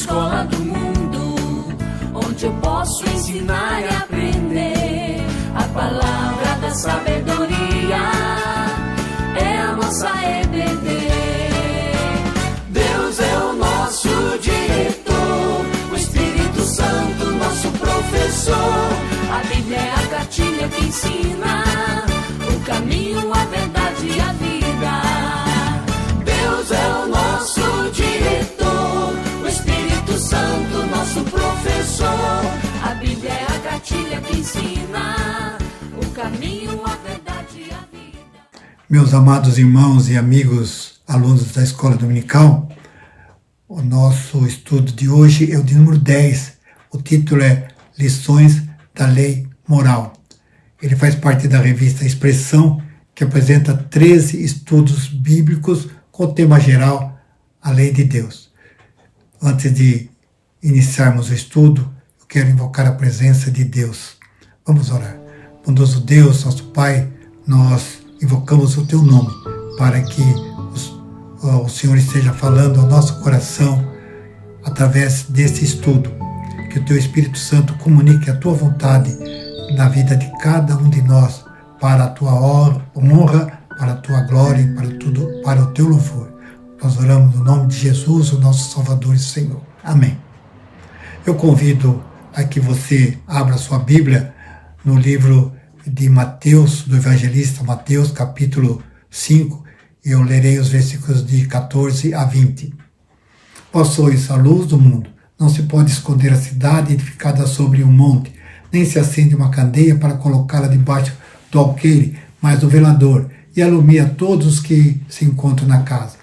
escola do mundo, onde eu posso ensinar e aprender. A palavra da sabedoria é a nossa EBD. Deus é o nosso diretor, o Espírito Santo nosso professor. A Bíblia é a cartilha que ensina o caminho, a verdade e a vida. Deus é o nosso diretor, o Espírito Santo nosso professor. A Bíblia é a cartilha que ensina o caminho, a verdade e a vida. Meus amados irmãos e amigos, alunos da Escola Dominical, o nosso estudo de hoje é o de número 10. O título é Lições da Lei Moral. Ele faz parte da revista Expressão, que apresenta 13 estudos bíblicos com o tema geral, a Lei de Deus. Antes de iniciarmos o estudo, eu quero invocar a presença de Deus. Vamos orar. Bondoso Deus, nosso Pai, nós invocamos o Teu nome para que o Senhor esteja falando ao nosso coração através desse estudo. Que o Teu Espírito Santo comunique a Tua vontade na vida de cada um de nós, para a Tua honra, para a Tua glória e para o Teu louvor. Nós oramos no nome de Jesus, o nosso Salvador e Senhor. Amém. Eu convido a que você abra sua Bíblia no livro de Mateus, do evangelista Mateus, capítulo 5, e eu lerei os versículos de 14 a 20. Vós sois a luz do mundo. Não se pode esconder a cidade edificada sobre um monte, nem se acende uma candeia para colocá-la debaixo do alqueire, mas do velador, e alumia todos os que se encontram na casa.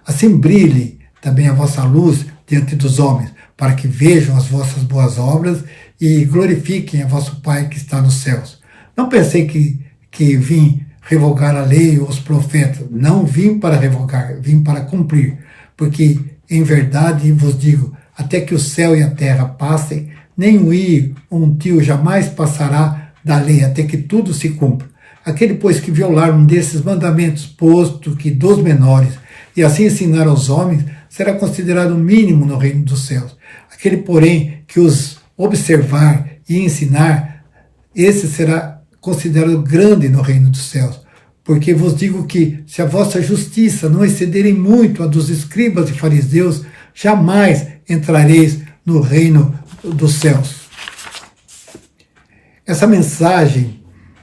Assim brilhe também a vossa luz diante dos homens, para que vejam as vossas boas obras e glorifiquem a vosso Pai que está nos céus. Não pensei que vim revogar a lei ou os profetas. Não vim para revogar, vim para cumprir. Porque, em verdade, vos digo, até que o céu e a terra passem, nem um i, um tio jamais passará da lei, até que tudo se cumpra. Aquele, pois, que violar um desses mandamentos, posto que dos menores, e assim ensinar aos homens, será considerado mínimo no reino dos céus. Aquele, porém, que os observar e ensinar, esse será considerado grande no reino dos céus. Porque vos digo que, se a vossa justiça não excederem muito a dos escribas e fariseus, jamais entrareis no reino dos céus. Essa mensagem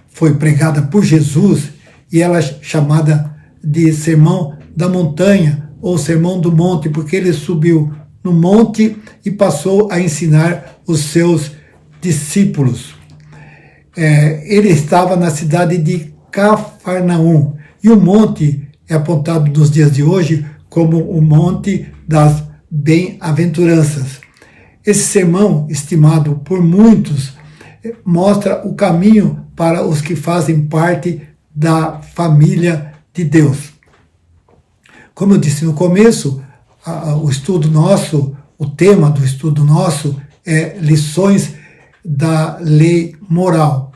foi pregada por Jesus e ela é chamada de Sermão da Montanha ou Sermão do Monte, porque ele subiu no monte e passou a ensinar os seus discípulos. Ele estava na cidade de Cafarnaum, e o monte é apontado nos dias de hoje como o Monte das Bem-aventuranças. Esse sermão, estimado por muitos, mostra o caminho para os que fazem parte da família de Deus. Como eu disse no começo, o estudo nosso, o tema do estudo nosso é lições da lei moral.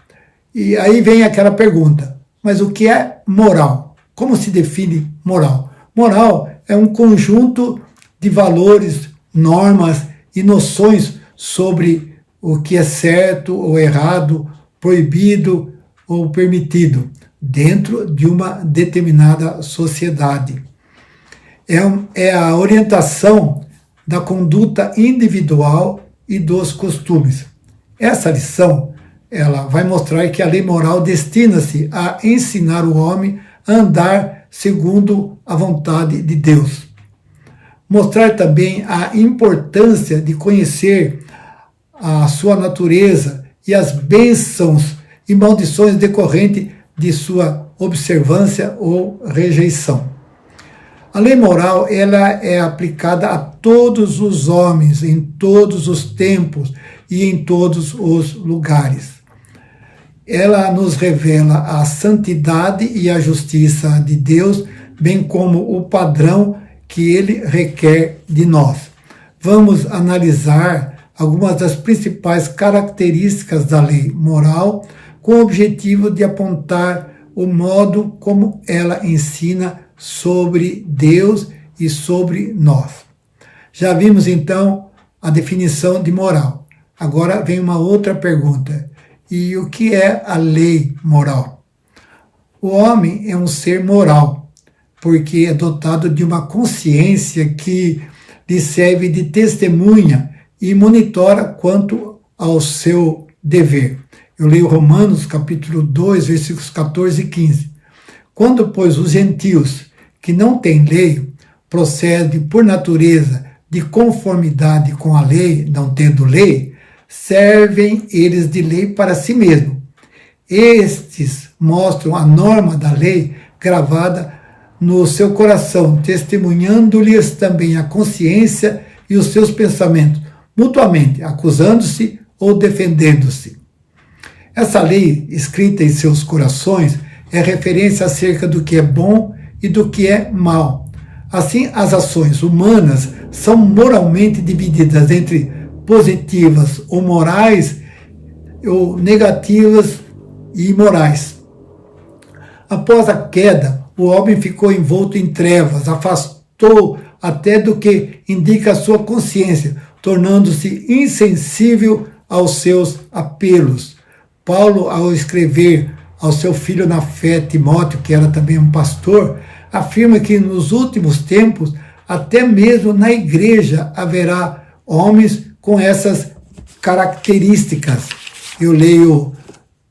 E aí vem aquela pergunta, mas o que é moral? Como se define moral? Moral é um conjunto de valores, normas e noções sobre o que é certo ou errado, proibido ou permitido, dentro de uma determinada sociedade. É a orientação da conduta individual e dos costumes. Essa lição, ela vai mostrar que a lei moral destina-se a ensinar o homem a andar segundo a vontade de Deus. Mostrar também a importância de conhecer a sua natureza e as bênçãos e maldições decorrentes de sua observância ou rejeição. A lei moral, ela é aplicada a todos os homens, em todos os tempos e em todos os lugares. Ela nos revela a santidade e a justiça de Deus, bem como o padrão que Ele requer de nós. Vamos analisar algumas das principais características da lei moral, com o objetivo de apontar o modo como ela ensina sobre Deus e sobre nós. Já vimos então a definição de moral. Agora vem uma outra pergunta. E o que é a lei moral? O homem é um ser moral, porque é dotado de uma consciência que lhe serve de testemunha e monitora quanto ao seu dever. Eu leio Romanos capítulo 2, versículos 14 e 15. Quando, pois, os gentios, que não têm lei, procedem por natureza de conformidade com a lei, não tendo lei, servem eles de lei para si mesmos. Estes mostram a norma da lei gravada no seu coração, testemunhando-lhes também a consciência e os seus pensamentos, mutuamente, acusando-se ou defendendo-se. Essa lei, escrita em seus corações, é referência acerca do que é bom e do que é mal. Assim, as ações humanas são moralmente divididas entre positivas ou morais, ou negativas e imorais. Após a queda, o homem ficou envolto em trevas, afastou até do que indica a sua consciência, tornando-se insensível aos seus apelos. Paulo, ao escrever ao seu filho na fé, Timóteo, que era também um pastor, afirma que nos últimos tempos, até mesmo na igreja, haverá homens com essas características. Eu leio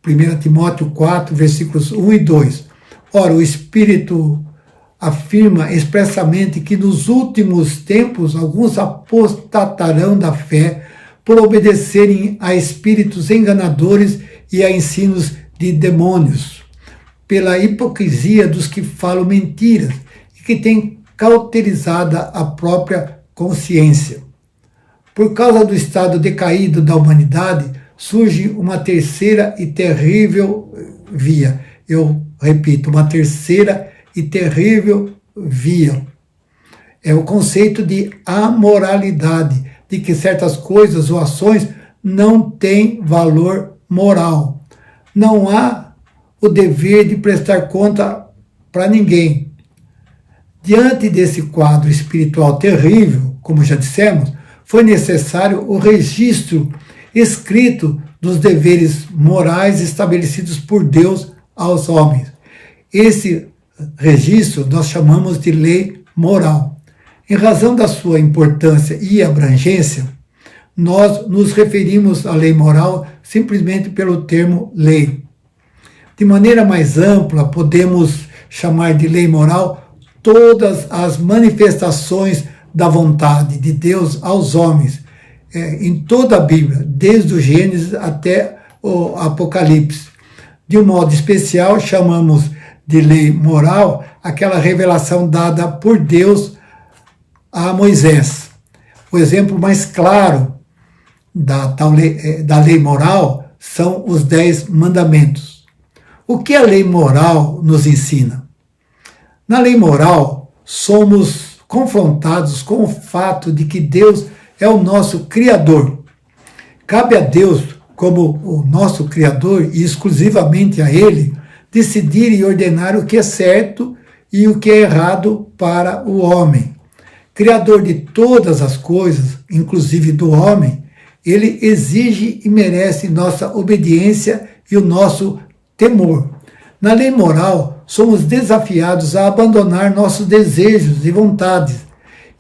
1 Timóteo 4, versículos 1 e 2. Ora, o Espírito afirma expressamente que nos últimos tempos alguns apostatarão da fé por obedecerem a espíritos enganadores e a ensinos de demônios, pela hipocrisia dos que falam mentiras e que têm cauterizada a própria consciência. Por causa do estado decaído da humanidade, surge uma terceira e terrível via. Eu repito, uma terceira e terrível via. É o conceito de amoralidade, de que certas coisas ou ações não têm valor moral. Não há o dever de prestar conta para ninguém. Diante desse quadro espiritual terrível, como já dissemos, foi necessário o registro escrito dos deveres morais estabelecidos por Deus aos homens. Esse registro nós chamamos de lei moral. Em razão da sua importância e abrangência, nós nos referimos à lei moral simplesmente pelo termo lei. De maneira mais ampla, podemos chamar de lei moral todas as manifestações da vontade de Deus aos homens, em toda a Bíblia, desde o Gênesis até o Apocalipse. De um modo especial, chamamos de lei moral aquela revelação dada por Deus a Moisés. O exemplo mais claro da lei moral são os 10 mandamentos. O que a lei moral nos ensina? Na lei moral, somos confrontados com o fato de que Deus é o nosso Criador. Cabe a Deus, como o nosso Criador, e exclusivamente a Ele, decidir e ordenar o que é certo e o que é errado para o homem. Criador de todas as coisas, inclusive do homem, Ele exige e merece nossa obediência e o nosso temor. Na lei moral, somos desafiados a abandonar nossos desejos e vontades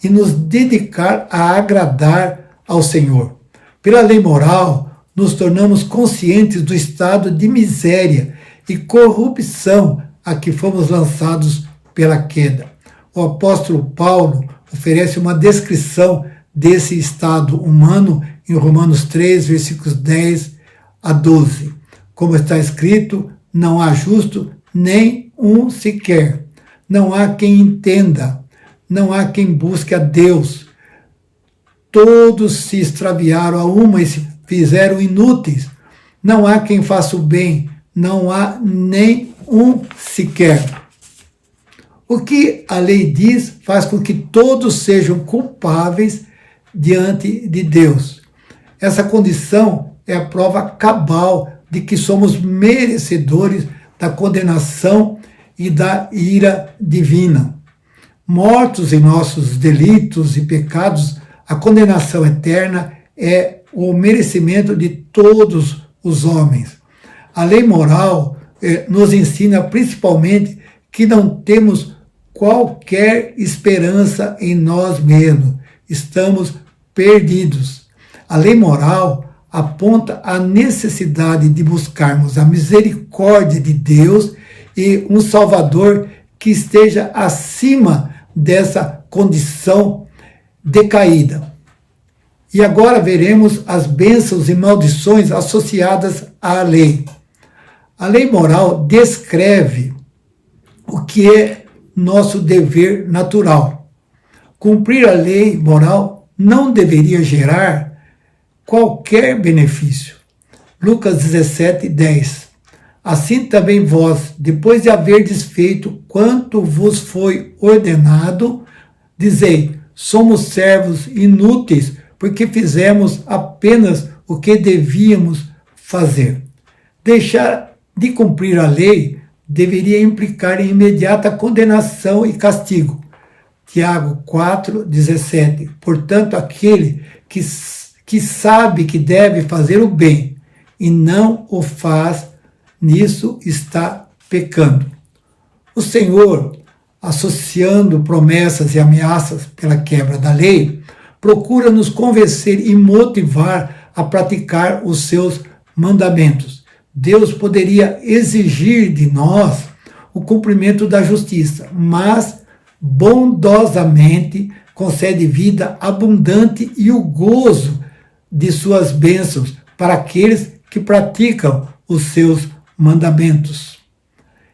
e nos dedicar a agradar ao Senhor. Pela lei moral, nos tornamos conscientes do estado de miséria e corrupção a que fomos lançados pela queda. O apóstolo Paulo oferece uma descrição desse estado humano em Romanos 3, versículos 10 a 12. Como está escrito, não há justo nem um sequer. Não há quem entenda, não há quem busque a Deus. Todos se extraviaram a uma e se fizeram inúteis. Não há quem faça o bem, não há nem um sequer. O que a lei diz faz com que todos sejam culpáveis diante de Deus. Essa condição é a prova cabal de que somos merecedores da condenação e da ira divina. Mortos em nossos delitos e pecados, A condenação eterna é o merecimento de todos os homens. A lei moral nos ensina principalmente que não temos qualquer esperança em nós mesmos. Estamos perdidos. A lei moral aponta a necessidade de buscarmos a misericórdia de Deus e um Salvador que esteja acima dessa condição decaída. E agora veremos as bênçãos e maldições associadas à lei. A lei moral descreve o que é nosso dever natural. Cumprir a lei moral não deveria gerar qualquer benefício. Lucas 17:10. Assim também vós, depois de haverdes feito quanto vos foi ordenado, dizei, somos servos inúteis, porque fizemos apenas o que devíamos fazer. Deixar de cumprir a lei deveria implicar em imediata condenação e castigo. Tiago 4:17. Portanto, aquele que sabe que deve fazer o bem e não o faz, nisso está pecando. O Senhor, associando promessas e ameaças pela quebra da lei, procura nos convencer e motivar a praticar os seus mandamentos. Deus poderia exigir de nós o cumprimento da justiça, mas bondosamente concede vida abundante e o gozo de suas bênçãos para aqueles que praticam os seus mandamentos.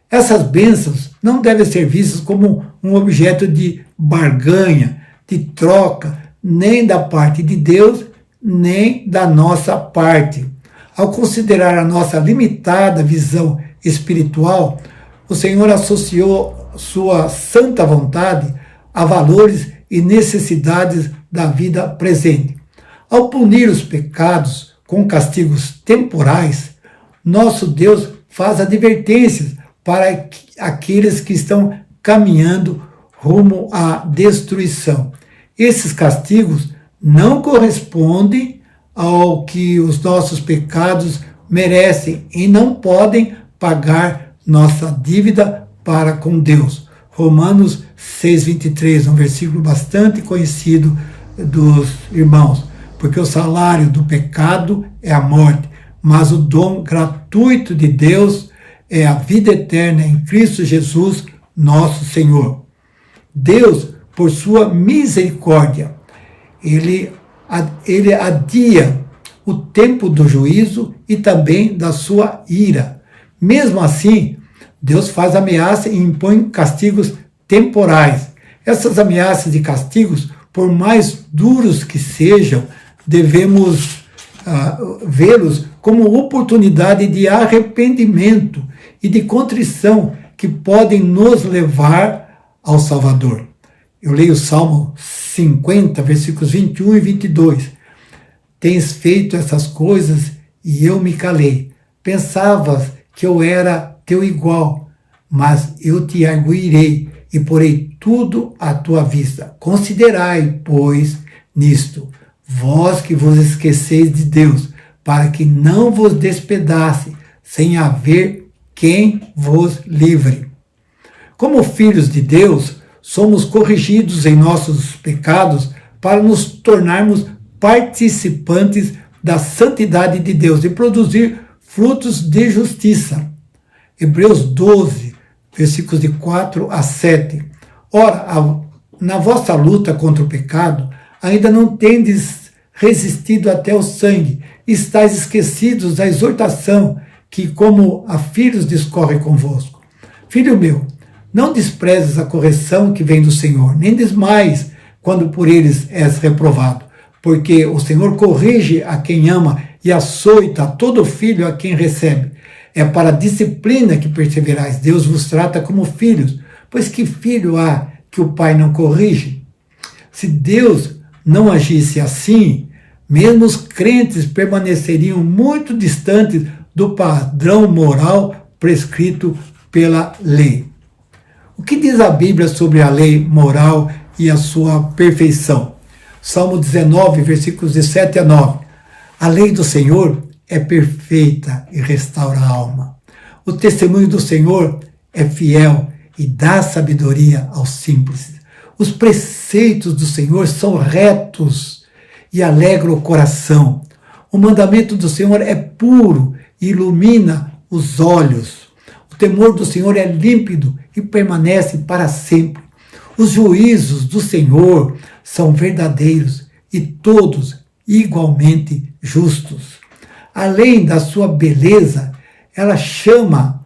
Essas bênçãos não devem ser vistas como um objeto de barganha, de troca, nem da parte de Deus, nem da nossa parte. Ao considerar a nossa limitada visão espiritual, o Senhor associou sua santa vontade a valores e necessidades da vida presente. Ao punir os pecados com castigos temporais, nosso Deus faz advertências para aqueles que estão caminhando rumo à destruição. Esses castigos não correspondem ao que os nossos pecados merecem e não podem pagar nossa dívida para com Deus. Romanos 6:23, um versículo bastante conhecido dos irmãos. Porque o salário do pecado é a morte, mas o dom gratuito de Deus é a vida eterna em Cristo Jesus, nosso Senhor. Deus, por sua misericórdia, ele adia o tempo do juízo e também da sua ira. Mesmo assim, Deus faz ameaça e impõe castigos temporais. Essas ameaças e castigos, por mais duros que sejam, devemos vê-los como oportunidade de arrependimento e de contrição que podem nos levar ao Salvador. Eu leio o Salmo 50, versículos 21 e 22. Tens feito essas coisas e eu me calei. Pensavas que eu era teu igual, mas eu te arguirei e porei tudo à tua vista. Considerai, pois, nisto, vós que vos esqueceis de Deus, para que não vos despedace, sem haver quem vos livre. Como filhos de Deus, somos corrigidos em nossos pecados para nos tornarmos participantes da santidade de Deus e produzir frutos de justiça. Hebreus 12, versículos de 4 a 7. Ora, na vossa luta contra o pecado, ainda não tendes resistido até o sangue, estáis esquecidos da exortação que, como a filhos, discorre convosco. Filho meu, não desprezes a correção que vem do Senhor, nem desmaies quando por eles és reprovado, porque o Senhor corrige a quem ama e açoita todo filho a quem recebe. É para a disciplina que perseverais. Deus vos trata como filhos, pois que filho há que o pai não corrige? Se Deus não agisse assim, mesmo os crentes permaneceriam muito distantes do padrão moral prescrito pela lei. O que diz a Bíblia sobre a lei moral e a sua perfeição? Salmo 19, versículos de 7 a 9. A lei do Senhor é perfeita e restaura a alma. O testemunho do Senhor é fiel e dá sabedoria aos simples. Os preceitos do Senhor são retos e alegram o coração. O mandamento do Senhor é puro e ilumina os olhos. O temor do Senhor é límpido e permanece para sempre. Os juízos do Senhor são verdadeiros e todos igualmente justos. Além da sua beleza, ela chama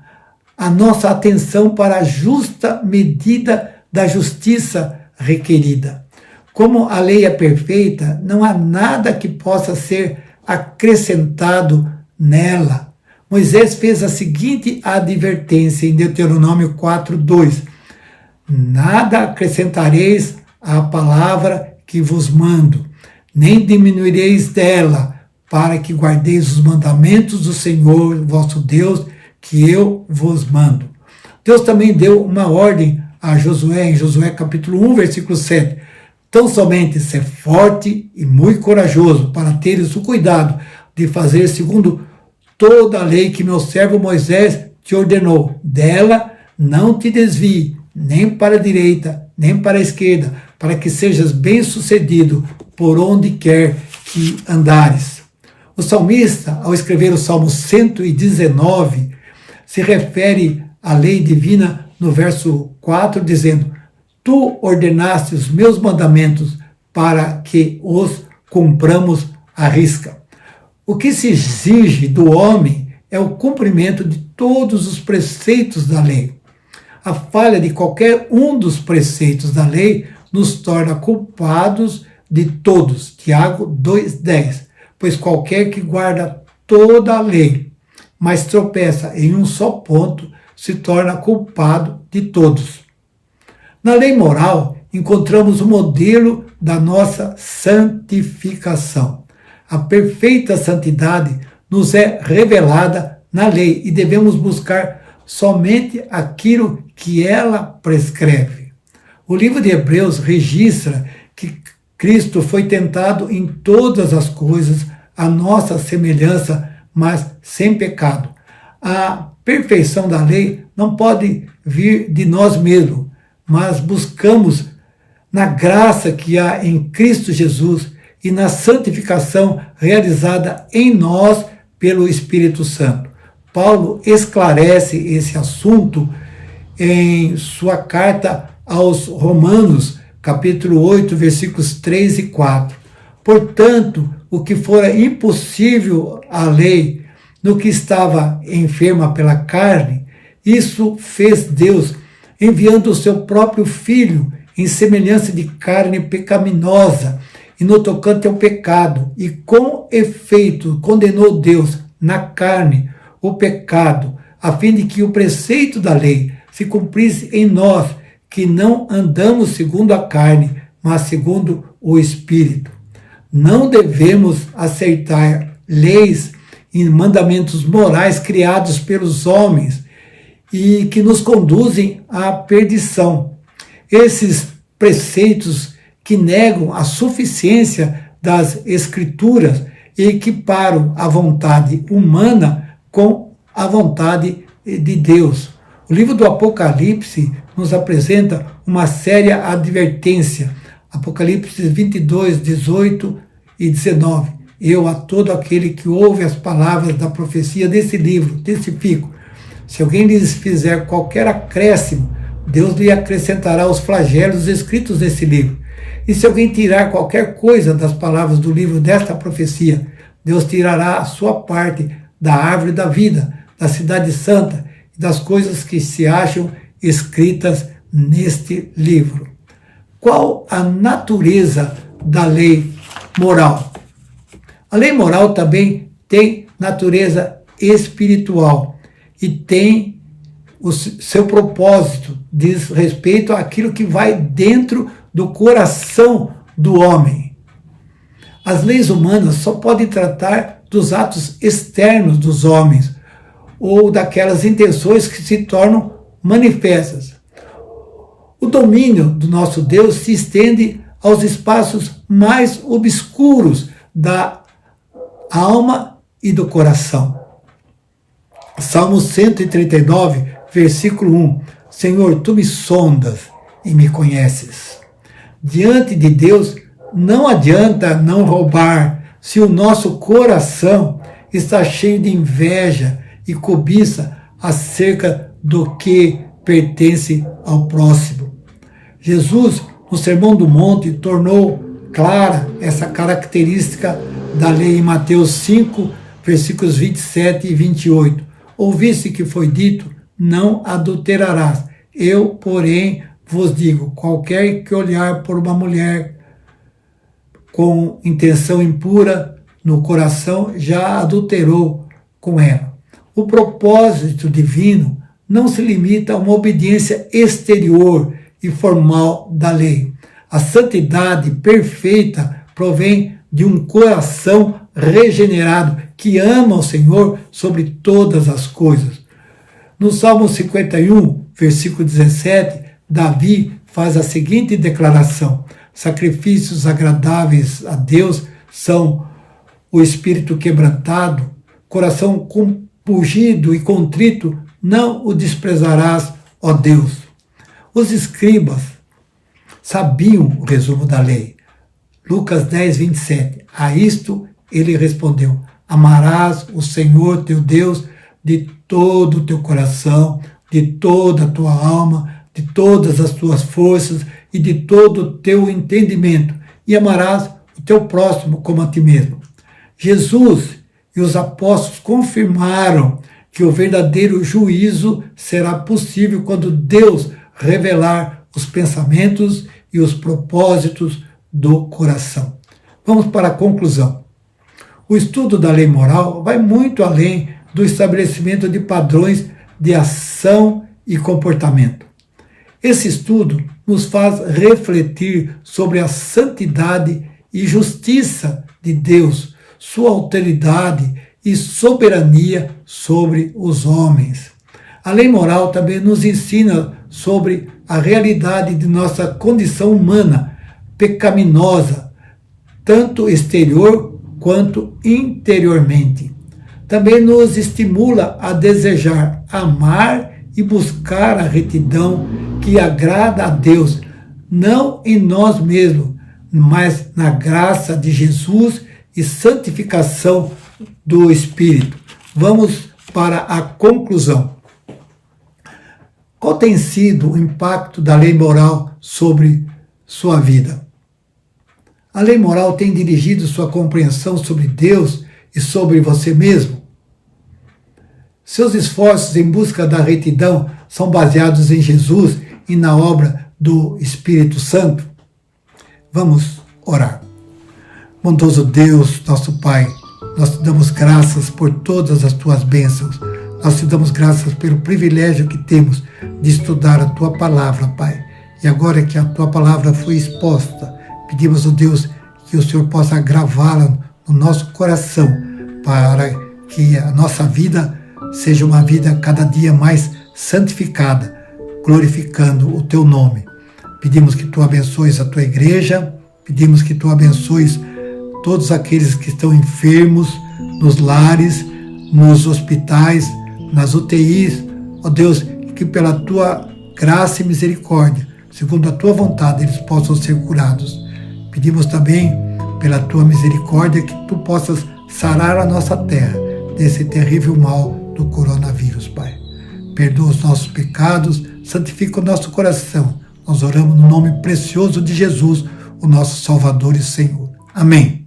a nossa atenção para a justa medida da justiça requerida. Como a lei é perfeita, não há nada que possa ser acrescentado nela. Moisés fez a seguinte advertência em Deuteronômio 4:2: nada acrescentareis à palavra que vos mando, nem diminuireis dela, para que guardeis os mandamentos do Senhor, vosso Deus, que eu vos mando. Deus também deu uma ordem a Josué, em Josué capítulo 1, versículo 7. Tão somente ser forte e muito corajoso, para teres o cuidado de fazer segundo toda a lei que meu servo Moisés te ordenou. Dela não te desvie, nem para a direita, nem para a esquerda, para que sejas bem-sucedido por onde quer que andares. O salmista, ao escrever o Salmo 119, se refere à lei divina no verso 4, dizendo: tu ordenaste os meus mandamentos para que os cumpramos à risca. O que se exige do homem é o cumprimento de todos os preceitos da lei. A falha de qualquer um dos preceitos da lei nos torna culpados de todos. Tiago 2,10. Pois qualquer que guarda toda a lei, mas tropeça em um só ponto, se torna culpado de todos. Na lei moral, encontramos o modelo da nossa santificação. A perfeita santidade nos é revelada na lei e devemos buscar somente aquilo que ela prescreve. O livro de Hebreus registra que Cristo foi tentado em todas as coisas, à nossa semelhança, mas sem pecado. A perfeição da lei não pode vir de nós mesmos, mas buscamos na graça que há em Cristo Jesus e na santificação realizada em nós pelo Espírito Santo. Paulo esclarece esse assunto em sua carta aos Romanos, capítulo 8, versículos 3 e 4. Portanto, o que fora impossível à lei, no que estava enferma pela carne, isso fez Deus, enviando o seu próprio Filho em semelhança de carne pecaminosa, e no tocante ao pecado, e com efeito condenou Deus na carne o pecado, a fim de que o preceito da lei se cumprisse em nós, que não andamos segundo a carne, mas segundo o Espírito. Não devemos aceitar leis e mandamentos morais criados pelos homens e que nos conduzem à perdição. Esses preceitos que negam a suficiência das Escrituras e equiparam a vontade humana com a vontade de Deus. O livro do Apocalipse nos apresenta uma séria advertência. Apocalipse 22, 18 e 19. Eu, a todo aquele que ouve as palavras da profecia desse livro, testifico: se alguém lhes fizer qualquer acréscimo, Deus lhe acrescentará os flagelos escritos nesse livro. E se alguém tirar qualquer coisa das palavras do livro desta profecia, Deus tirará a sua parte da árvore da vida, da cidade santa e das coisas que se acham escritas neste livro. Qual a natureza da lei moral? A lei moral também tem natureza espiritual e tem o seu propósito, diz respeito àquilo que vai dentro do coração do homem. As leis humanas só podem tratar dos atos externos dos homens ou daquelas intenções que se tornam manifestas. O domínio do nosso Deus se estende aos espaços mais obscuros da alma e do coração. Salmo 139, versículo 1. Senhor, tu me sondas e me conheces. Diante de Deus, não adianta não roubar se o nosso coração está cheio de inveja e cobiça acerca do que pertence ao próximo. Jesus, no Sermão do Monte, tornou clara essa característica da lei em Mateus 5, versículos 27 e 28. Ouviste que foi dito, não adulterarás. Eu, porém, vos digo, qualquer que olhar por uma mulher com intenção impura no coração, já adulterou com ela. O propósito divino não se limita a uma obediência exterior e formal da lei. A santidade perfeita provém de um coração regenerado que ama o Senhor sobre todas as coisas. No Salmo 51, versículo 17, Davi faz a seguinte declaração: sacrifícios agradáveis a Deus são o espírito quebrantado, coração compungido e contrito, não o desprezarás, ó Deus. Os escribas sabiam o resumo da lei. Lucas 10, 27. A isto ele respondeu: amarás o Senhor teu Deus de todo o teu coração, de toda a tua alma, de todas as tuas forças e de todo o teu entendimento, e amarás o teu próximo como a ti mesmo. Jesus e os apóstolos confirmaram que o verdadeiro juízo será possível quando Deus revelar os pensamentos e os propósitos do coração. Vamos para a conclusão. O estudo da lei moral vai muito além do estabelecimento de padrões de ação e comportamento. Esse estudo nos faz refletir sobre a santidade e justiça de Deus, sua autoridade e soberania sobre os homens. A lei moral também nos ensina sobre a realidade de nossa condição humana pecaminosa, tanto exterior quanto interiormente. Também nos estimula a desejar amar e buscar a retidão que agrada a Deus, não em nós mesmos, mas na graça de Jesus e santificação do Espírito. Vamos para a conclusão. Qual tem sido o impacto da lei moral sobre sua vida? A lei moral tem dirigido sua compreensão sobre Deus e sobre você mesmo? Seus esforços em busca da retidão são baseados em Jesus e na obra do Espírito Santo? Vamos orar. Bondoso Deus, nosso Pai, nós te damos graças por todas as tuas bênçãos. Nós te damos graças pelo privilégio que temos de estudar a tua palavra, Pai. E agora que a tua palavra foi exposta, pedimos, ó Deus, que o Senhor possa gravá-la no nosso coração, para que a nossa vida seja uma vida cada dia mais santificada, glorificando o teu nome. Pedimos que tu abençoes a tua igreja, pedimos que tu abençoes todos aqueles que estão enfermos, nos lares, nos hospitais, nas UTIs, ó Deus, que pela tua graça e misericórdia, segundo a tua vontade, eles possam ser curados. Pedimos também, pela tua misericórdia, que tu possas sarar a nossa terra desse terrível mal do coronavírus, Pai. Perdoa os nossos pecados, santifica o nosso coração. Nós oramos no nome precioso de Jesus, o nosso Salvador e Senhor. Amém.